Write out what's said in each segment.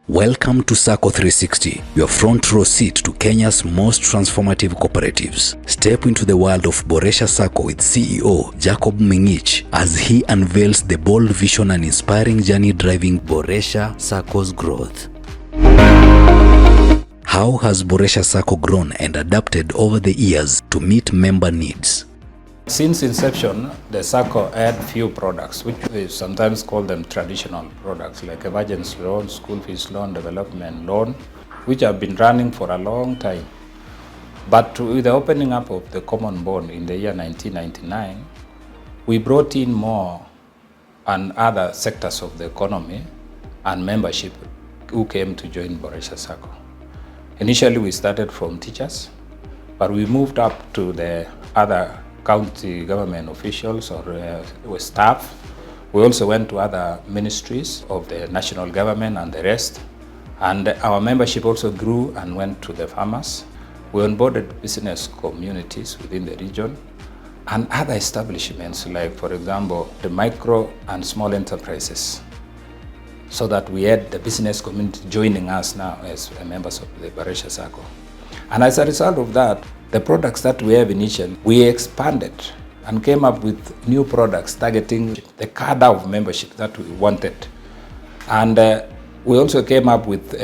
Welcome to SACCO 360, your front row seat to Kenya's most transformative cooperatives. Step into the world of Boresha SACCO with CEO Jacob Mengich as he unveils the bold vision and inspiring journey driving Boresha SACCO's growth. How has Boresha SACCO grown and adapted over the years to meet member needs? Since inception, the SACCO had few products, which we sometimes call them traditional products, like emergency loan, school fees loan, development loan, which have been running for a long time. But with the opening up of the common bond in the year 1999, we brought in more and other sectors of the economy and membership who came to join Boresha SACCO. Initially, we started from teachers, but we moved up to the other county government officials or staff. We also went to other ministries of the national government and the rest. And our membership also grew and went to the farmers. We onboarded business communities within the region and other establishments, like, for example, the micro and small enterprises, so that we had the business community joining us now as members of the Boresha SACCO. And as a result of that, the products that we have initially, we expanded and came up with new products targeting the cadre of membership that we wanted. And we also came up with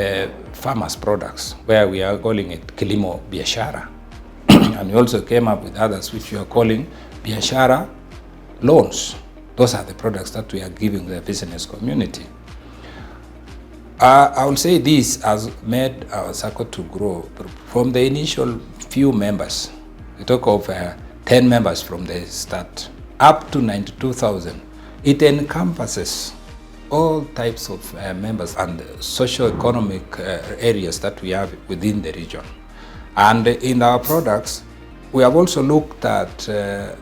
farmers products, where we are calling it Kilimo Biashara. And we also came up with others which we are calling Biashara loans. Those are the products that we are giving the business community. I will say this has made our SACCO to grow. From the initial few members, we talk of 10 members from the start, up to 92,000. It encompasses all types of members and socio-economic areas that we have within the region. And in our products, we have also looked at the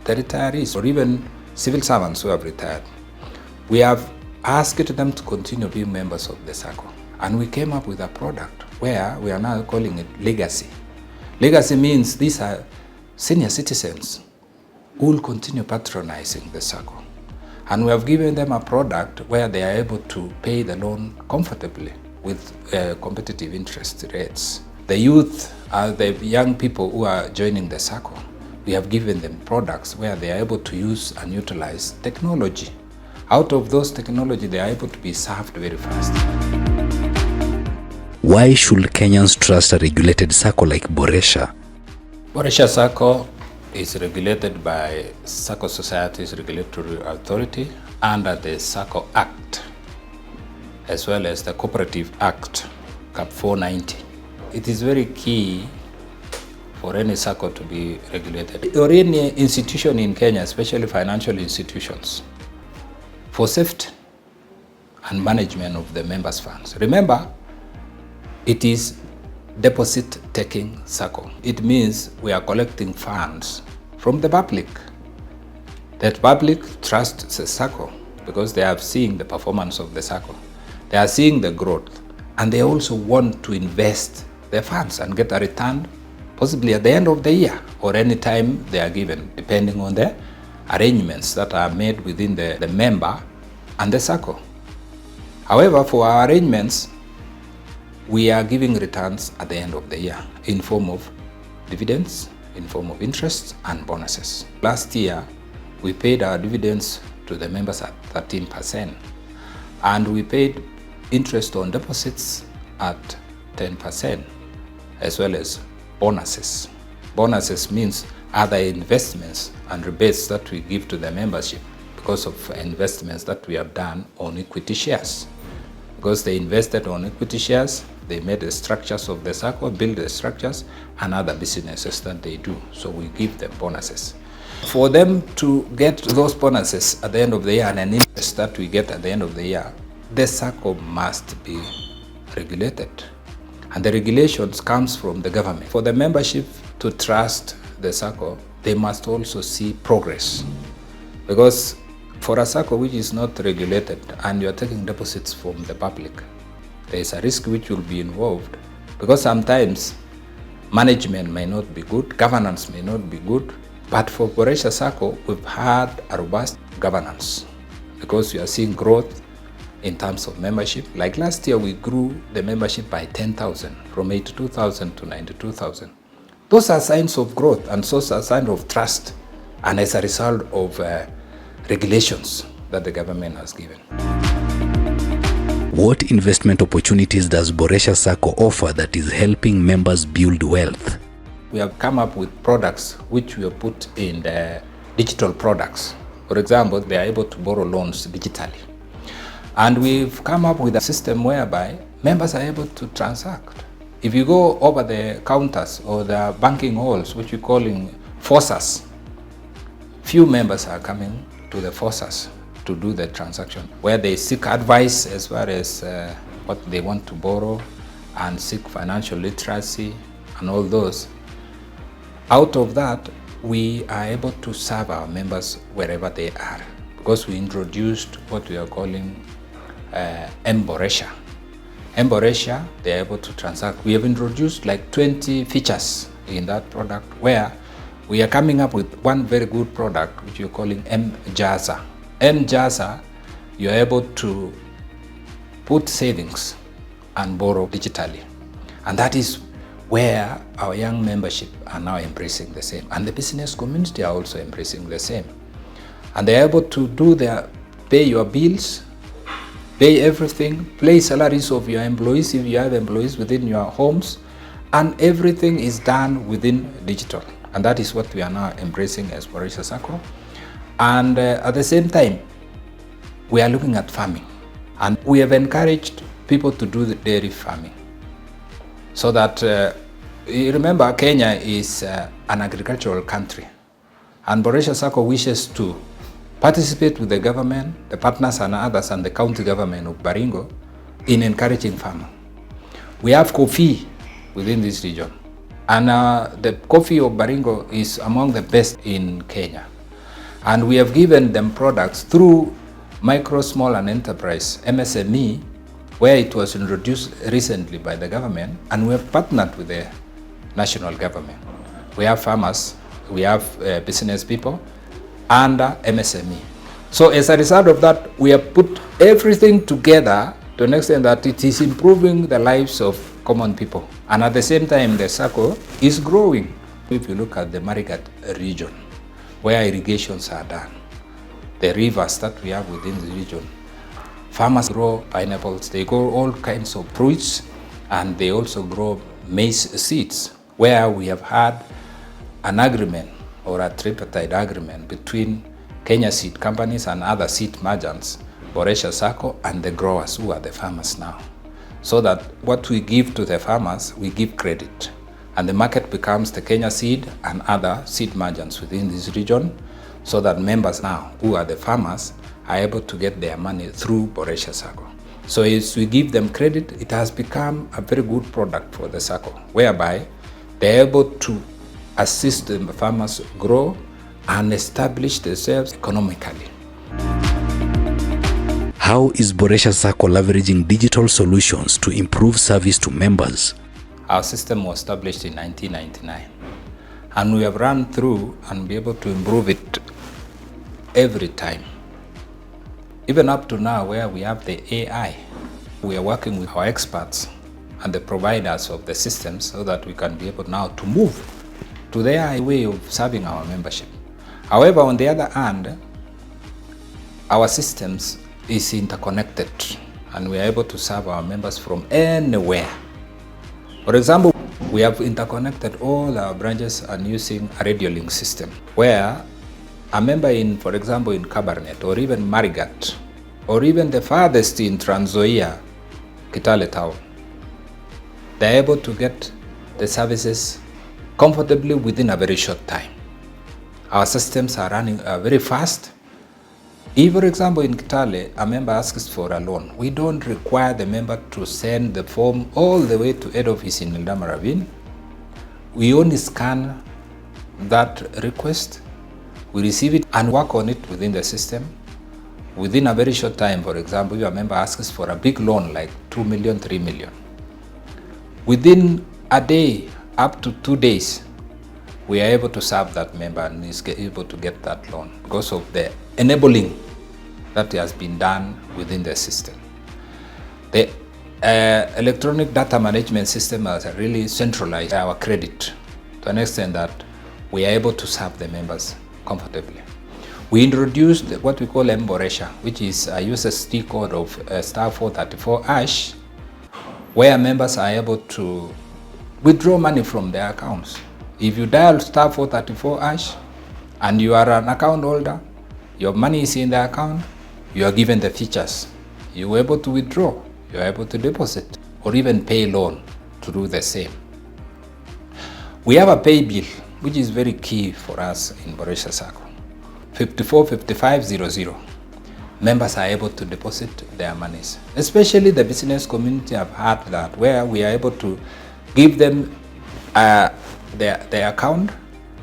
retirees or even civil servants who have retired. We have asked them to continue being members of the SACCO. And we came up with a product where we are now calling it Legacy. Legacy means these are senior citizens who will continue patronizing the SACCO. And we have given them a product where they are able to pay the loan comfortably with competitive interest rates. The youth are the young people who are joining the SACCO. We have given them products where they are able to use and utilize technology. Out of those technology, they are able to be served very fast. Why should Kenyans trust a regulated SACCO like Boresha? Boresha SACCO is regulated by SACCO Societies Regulatory Authority under the SACCO Act, as well as the Cooperative Act, Cap 490. It is very key for any SACCO to be regulated, or any institution in Kenya, especially financial institutions, for safety and management of the members' funds. Remember, it is deposit-taking SACCO. It means we are collecting funds from the public. That public trusts the SACCO because they are seeing the performance of the SACCO. They are seeing the growth, and they also want to invest their funds and get a return, possibly at the end of the year or any time they are given, depending on the arrangements that are made within the member and the SACCO. However, for our arrangements, we are giving returns at the end of the year in form of dividends, in form of interest and bonuses. Last year, we paid our dividends to the members at 13%, and we paid interest on deposits at 10%, as well as bonuses. Bonuses means other investments and rebates that we give to the membership because of investments that we have done on equity shares. Because they invested on equity shares, they made the structures of the SACCO, build the structures, and other businesses that they do. So we give them bonuses. For them to get those bonuses at the end of the year and an interest that we get at the end of the year, the SACCO must be regulated. And the regulations comes from the government. For the membership to trust the SACCO, they must also see progress. Because for a SACCO which is not regulated and you are taking deposits from the public, there is a risk which will be involved, because sometimes management may not be good, governance may not be good. But for Boresha SACCO, we've had a robust governance because we are seeing growth in terms of membership. Like last year, we grew the membership by 10,000, from 82,000 to 92,000. Those are signs of growth, and those are signs of trust, and as a result of regulations that the government has given. What investment opportunities does Boresha SACCO offer that is helping members build wealth? We have come up with products which we have put in the digital products. For example, they are able to borrow loans digitally. And we've come up with a system whereby members are able to transact. If you go over the counters or the banking halls, which we're calling FOSAs, few members are coming to the FOSAs to do the transaction, where they seek advice as far as what they want to borrow and seek financial literacy and all those. Out of that, we are able to serve our members wherever they are, because we introduced what we are calling Boresha. Boresha, they are able to transact. We have introduced like 20 features in that product, where we are coming up with one very good product which we're calling Mjaza. Mjaza, you're able to put savings and borrow digitally. And that is where our young membership are now embracing the same. And the business community are also embracing the same. And they're able to do pay your bills, pay everything, pay salaries of your employees if you have employees within your homes, and everything is done within digital. And that is what we are now embracing as Boresha SACCO. And at the same time, we are looking at farming. And we have encouraged people to do the dairy farming. So that, you remember, Kenya is an agricultural country. And Boresha SACCO wishes to participate with the government, the partners and others, and the county government of Baringo in encouraging farming. We have coffee within this region. And the coffee of Baringo is among the best in Kenya. And we have given them products through micro, small and enterprise, MSME, where it was introduced recently by the government, and we have partnered with the national government. We have farmers, we have business people, and MSME. So as a result of that, we have put everything together to an extent that it is improving the lives of common people. And at the same time, the SACCO is growing. If you look at the Marigat region, where irrigations are done, the rivers that we have within the region, farmers grow pineapples, they grow all kinds of fruits, and they also grow maize seeds, where we have had an agreement or a tripartite agreement between Kenya seed companies and other seed merchants, Boresha SACCO, and the growers, who are the farmers now. So that what we give to the farmers, we give credit. And the market becomes the Kenya seed and other seed merchants within this region, so that members now, who are the farmers, are able to get their money through Boresha SACCO. So as we give them credit, it has become a very good product for the SACCO, whereby they're able to assist the farmers grow and establish themselves economically. How is Boresha SACCO leveraging digital solutions to improve service to members? Our system was established in 1999, and we have run through and be able to improve it every time. Even up to now, where we have the AI, we are working with our experts and the providers of the systems so that we can be able now to move to the AI way of serving our membership. However, on the other hand, our systems is interconnected, and we are able to serve our members from anywhere. For example, we have interconnected all our branches and using a radio link system, where a member in, for example, in Kabarnet or even Marigat, or even the farthest in Trans Nzoia, Kitale town, they're able to get the services comfortably within a very short time. Our systems are running very fast. If, for example, in Kitale, a member asks for a loan, we don't require the member to send the form all the way to head office in Mildama Ravine. We only scan that request, we receive it and work on it within the system. Within a very short time, for example, if a member asks for a big loan like 2 million, 3 million, within a day, up to 2 days, we are able to serve that member and is able to get that loan because of the enabling that has been done within the system. The electronic data management system has really centralized our credit to an extent that we are able to serve the members comfortably. We introduced what we call Boresha, which is a USSD code of *434#, where members are able to withdraw money from their accounts. If you dial *434# and you are an account holder, your money is in the account, you are given the features. You are able to withdraw, you are able to deposit, or even pay loan to do the same. We have a pay bill, which is very key for us in Boresha SACCO. 545500. Members are able to deposit their monies. Especially the business community have had that, where we are able to give them their account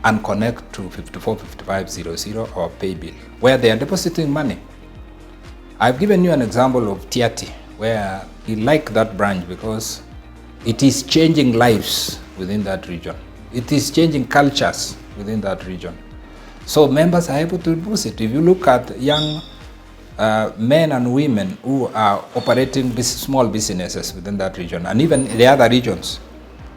and connect to 545500, our pay bill, where they are depositing money. I've given you an example of Tiati, where we like that branch because it is changing lives within that region. It is changing cultures within that region. So members are able to deposit. If you look at young men and women who are operating small businesses within that region, and even the other regions,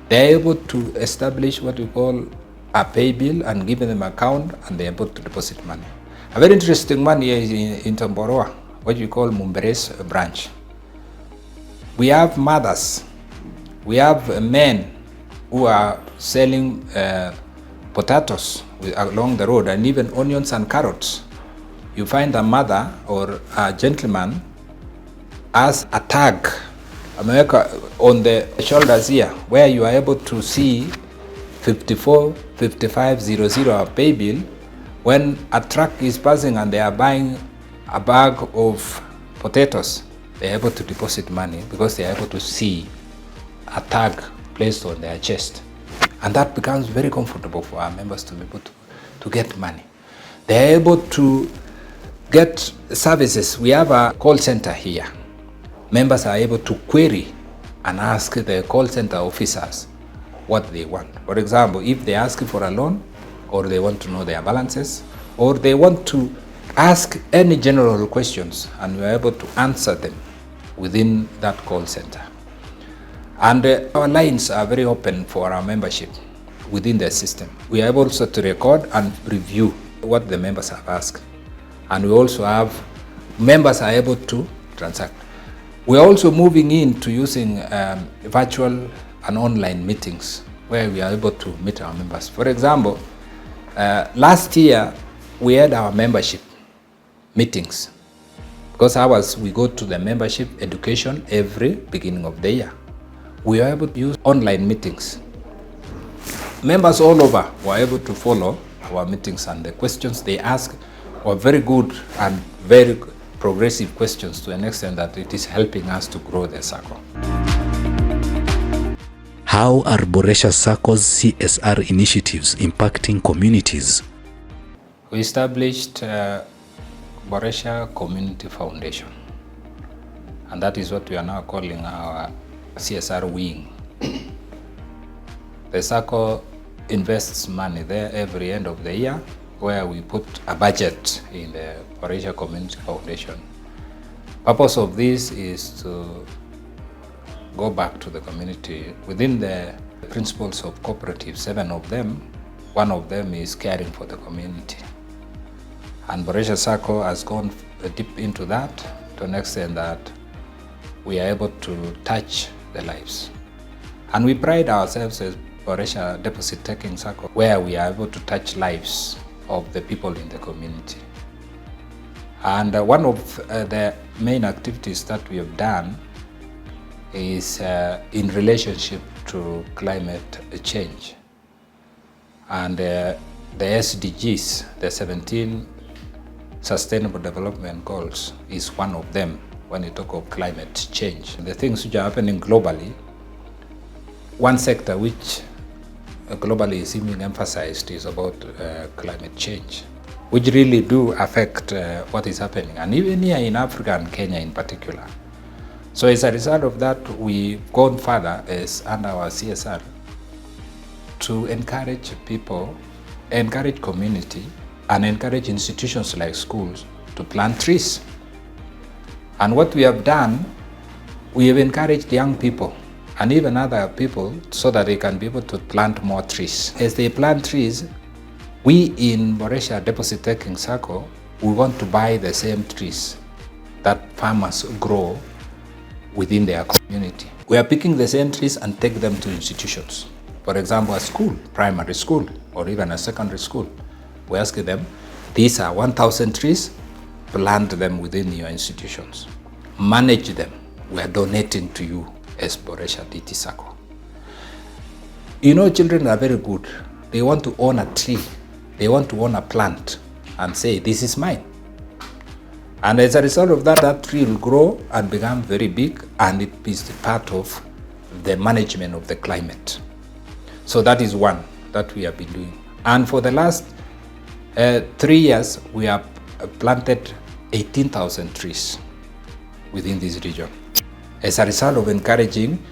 they're able to establish what we call a pay bill and give them an account, and they're able to deposit money. A very interesting one here is in Tamboroa, what you call Mumberes branch. We have mothers, we have men who are selling potatoes along the road, and even onions and carrots. You find a mother or a gentleman has a tag on the shoulders here, where you are able to see 545500 pay bill. When a truck is passing and they are buying a bag of potatoes, they are able to deposit money because they are able to see a tag placed on their chest. And that becomes very comfortable for our members to be able to get money. They are able to get services. We have a call center here. Members are able to query and ask the call center officers what they want. For example, if they ask for a loan, or they want to know their balances, or they want to ask any general questions, and we are able to answer them within that call center. And our lines are very open for our membership within the system. We are able also to record and review what the members have asked. And we also have members are able to transact. We are also moving into using virtual and online meetings, where we are able to meet our members. For example, last year we had our membership meetings, because we go to the membership education every beginning of the year. We are able to use online meetings. Members all over were able to follow our meetings, and the questions they ask were very good and very progressive questions, to an extent that it is helping us to grow the SACCO. How are Boresha SACCO's CSR initiatives impacting communities? We established Boresha Community Foundation, and that is what we are now calling our CSR wing. The SACCO invests money there every end of the year, where we put a budget in the Boresha Community Foundation. Purpose of this is to go back to the community within the principles of cooperative, 7 of them. One of them is caring for the community. And Boresha SACCO has gone deep into that, to an extent that we are able to touch the lives. And we pride ourselves as Boresha Deposit Taking SACCO, where we are able to touch lives of the people in the community. And one of the main activities that we have done is in relationship to climate change. And the SDGs, the 17 Sustainable Development Goals, is one of them when you talk of climate change. The things which are happening globally, one sector which globally is being emphasized is about climate change, which really do affect what is happening, and even here in Africa and Kenya in particular. So as a result of that, we've gone further as under our CSR to encourage people, encourage community, and encourage institutions like schools to plant trees. And what we have done, we have encouraged young people and even other people so that they can be able to plant more trees. As they plant trees, we in Boresha Deposit Taking SACCO, we want to buy the same trees that farmers grow within their community. We are picking the same trees and take them to institutions. For example, a school, primary school, or even a secondary school. We ask them, these are 1,000 trees, plant them within your institutions. Manage them. We are donating to you as Boresha DT SACCO. You know, children are very good. They want to own a tree. They want to own a plant and say, this is mine. And as a result of that, that tree will grow and become very big, and it is part of the management of the climate. So that is one that we have been doing. And for the last 3 years, we have planted 18,000 trees within this region. As a result of encouraging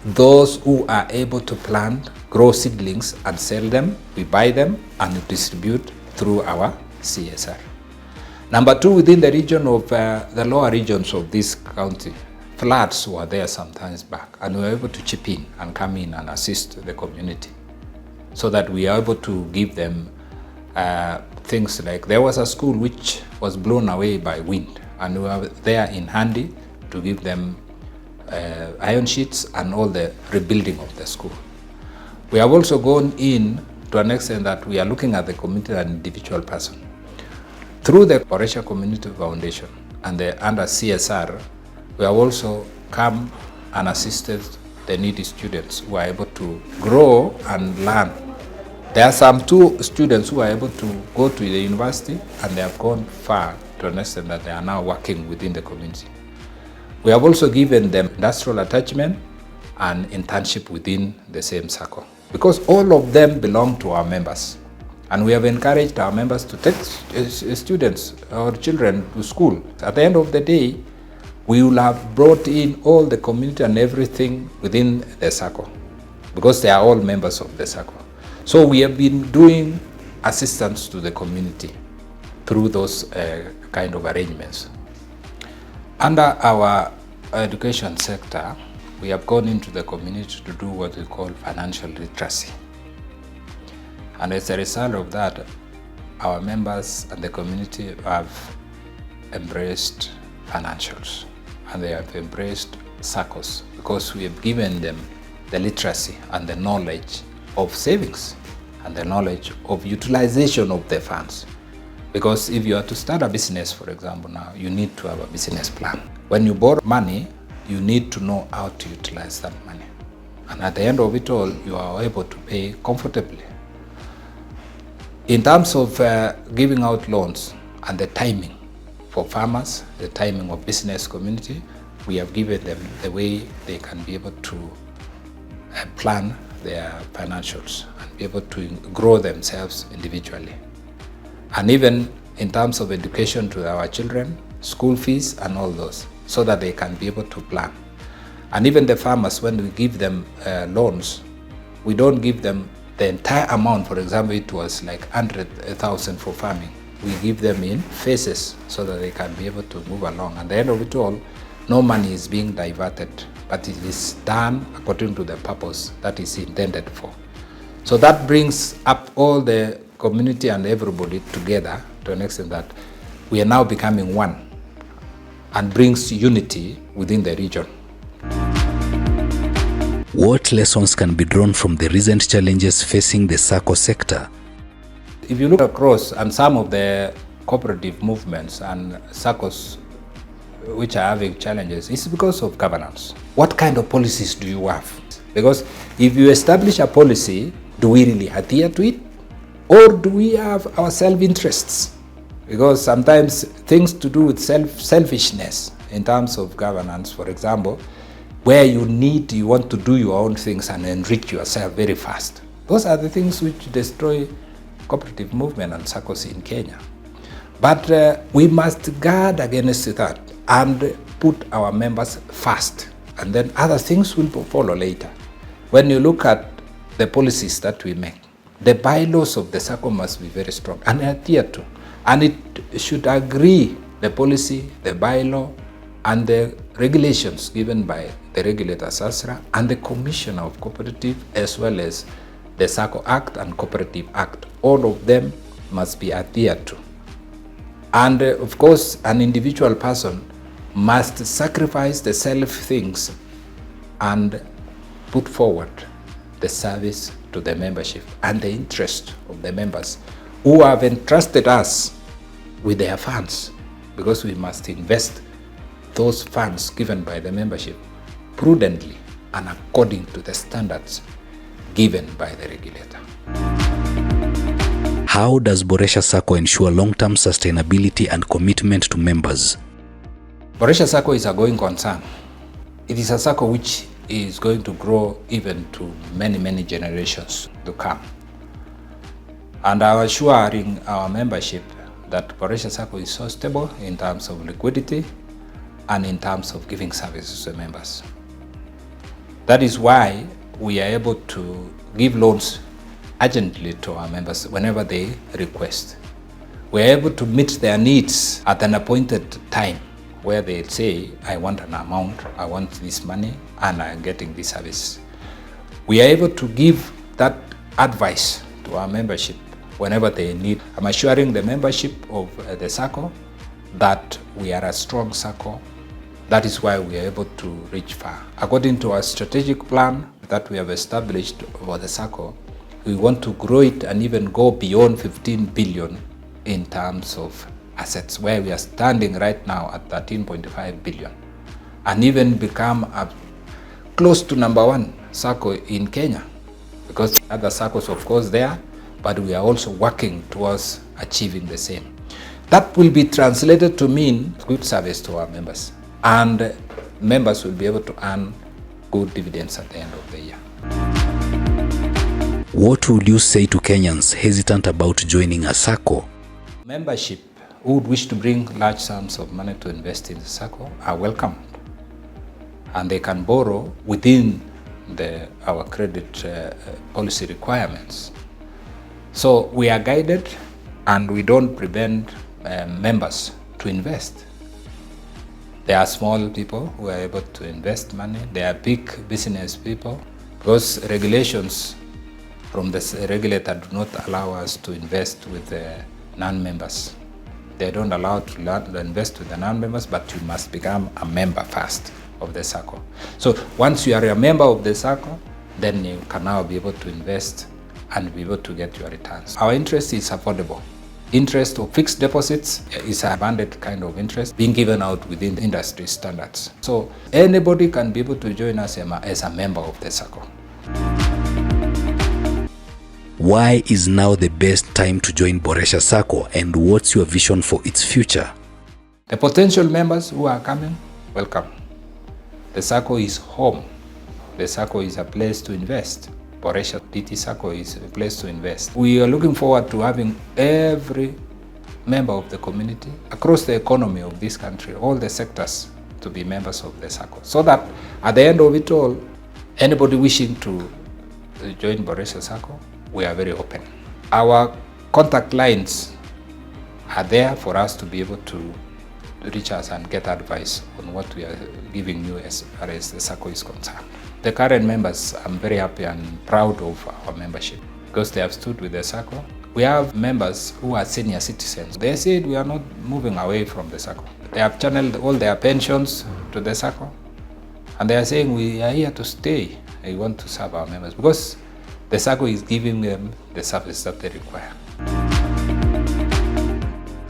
those who are able to plant, grow seedlings and sell them, we buy them and distribute through our CSR. Number two, within the region of the lower regions of this county, floods were there sometimes back, and we were able to chip in and come in and assist the community so that we are able to give them things like, there was a school which was blown away by wind, and we were there in handy to give them iron sheets and all the rebuilding of the school. We have also gone in to an extent that we are looking at the community and individual person. Through the Boresha Community Foundation and under CSR, we have also come and assisted the needy students who are able to grow and learn. There are some 2 students who are able to go to the university, and they have gone far to an extent that they are now working within the community. We have also given them industrial attachment and internship within the same SACCO, because all of them belong to our members. And we have encouraged our members to take students or children to school. At the end of the day, we will have brought in all the community and everything within the SACCO, because they are all members of the SACCO. So we have been doing assistance to the community through those kind of arrangements. Under our education sector, we have gone into the community to do what we call financial literacy. And as a result of that, our members and the community have embraced financials, and they have embraced SACCOs, because we have given them the literacy and the knowledge of savings and the knowledge of utilization of the funds. Because if you are to start a business, for example, now, you need to have a business plan. When you borrow money, you need to know how to utilize that money. And at the end of it all, you are able to pay comfortably. In terms of giving out loans and the timing for farmers, the timing of business community, we have given them the way they can be able to plan their financials and be able to grow themselves individually. And even in terms of education to our children, school fees and all those, so that they can be able to plan. And even the farmers, when we give them loans, we don't give them the entire amount. For example, it was like 100,000 for farming. We give them in phases so that they can be able to move along. At the end of it all, no money is being diverted, but it is done according to the purpose that is intended for. So that brings up all the community and everybody together to an extent that we are now becoming one, and brings unity within the region. What lessons can be drawn from the recent challenges facing the SACCO sector? If you look across, and some of the cooperative movements and SACCOs which are having challenges, it's because of governance. What kind of policies do you have? Because if you establish a policy, do we really adhere to it? Or do we have our self-interests? Because sometimes things to do with selfishness in terms of governance, for example, where you want to do your own things and enrich yourself very fast. Those are the things which destroy cooperative movement and SACCOs in Kenya. But we must guard against that and put our members first, and then other things will follow later. When you look at the policies that we make, the bylaws of the SACCO must be very strong and adhered to. And it should agree, the policy, the bylaw, and the regulations given by the regulator SASRA and the Commissioner of Cooperative, as well as the SACCO Act and Cooperative Act. All of them must be adhered to. And of course, an individual person must sacrifice the self things and put forward the service to the membership and the interest of the members who have entrusted us with their funds, because we must invest those funds given by the membership prudently and according to the standards given by the regulator. How does Boresha SACCO ensure long-term sustainability and commitment to members? Boresha SACCO is a going concern. It is a SACCO which is going to grow even to many, many generations to come. And I'm assuring our membership that Boresha SACCO is so stable in terms of liquidity and in terms of giving services to members. That is why we are able to give loans urgently to our members whenever they request. We are able to meet their needs at an appointed time where they say, I want an amount, I want this money, and I'm getting this service. We are able to give that advice to our membership whenever they need. I'm assuring the membership of the SACCO that we are a strong SACCO. That is why we are able to reach far. According to our strategic plan that we have established for the SACCO, we want to grow it and even go beyond 15 billion in terms of assets, where we are standing right now at 13.5 billion, and even become a close to #1 SACCO in Kenya, because other SACCOs of course there, but we are also working towards achieving the same. That will be translated to mean good service to our members, and members will be able to earn good dividends at the end of the year. What would you say to Kenyans hesitant about joining a SACCO? Membership who would wish to bring large sums of money to invest in the SACCO are welcome, and they can borrow within our credit policy requirements. So we are guided, and we don't prevent members to invest. There are small people who are able to invest money. There are big business people, because regulations from the regulator do not allow us to invest with non-members. They don't allow to invest with the non-members, but you must become a member first of the SACCO. So once you are a member of the SACCO, then you can now be able to invest and be able to get your returns. Our interest is affordable. Interest of fixed deposits is a banded kind of interest being given out within industry standards. So anybody can be able to join us as a member of the SACCO. Why is now the best time to join Boresha SACCO, and what's your vision for its future? The potential members who are coming, welcome. The SACCO is home. The SACCO is a place to invest. Boresha DT SACCO is a place to invest. We are looking forward to having every member of the community across the economy of this country, all the sectors, to be members of the SACCO, so that at the end of it all, anybody wishing to join Boresha SACCO, we are very open. Our contact lines are there for us to be able to reach us and get advice on what we are giving you as far as the SACCO is concerned. The current members, I'm very happy and proud of our membership, because they have stood with the SACCO. We have members who are senior citizens. They said we are not moving away from the SACCO. They have channeled all their pensions to the SACCO, and they are saying we are here to stay. We want to serve our members, because the SACCO is giving them the service that they require.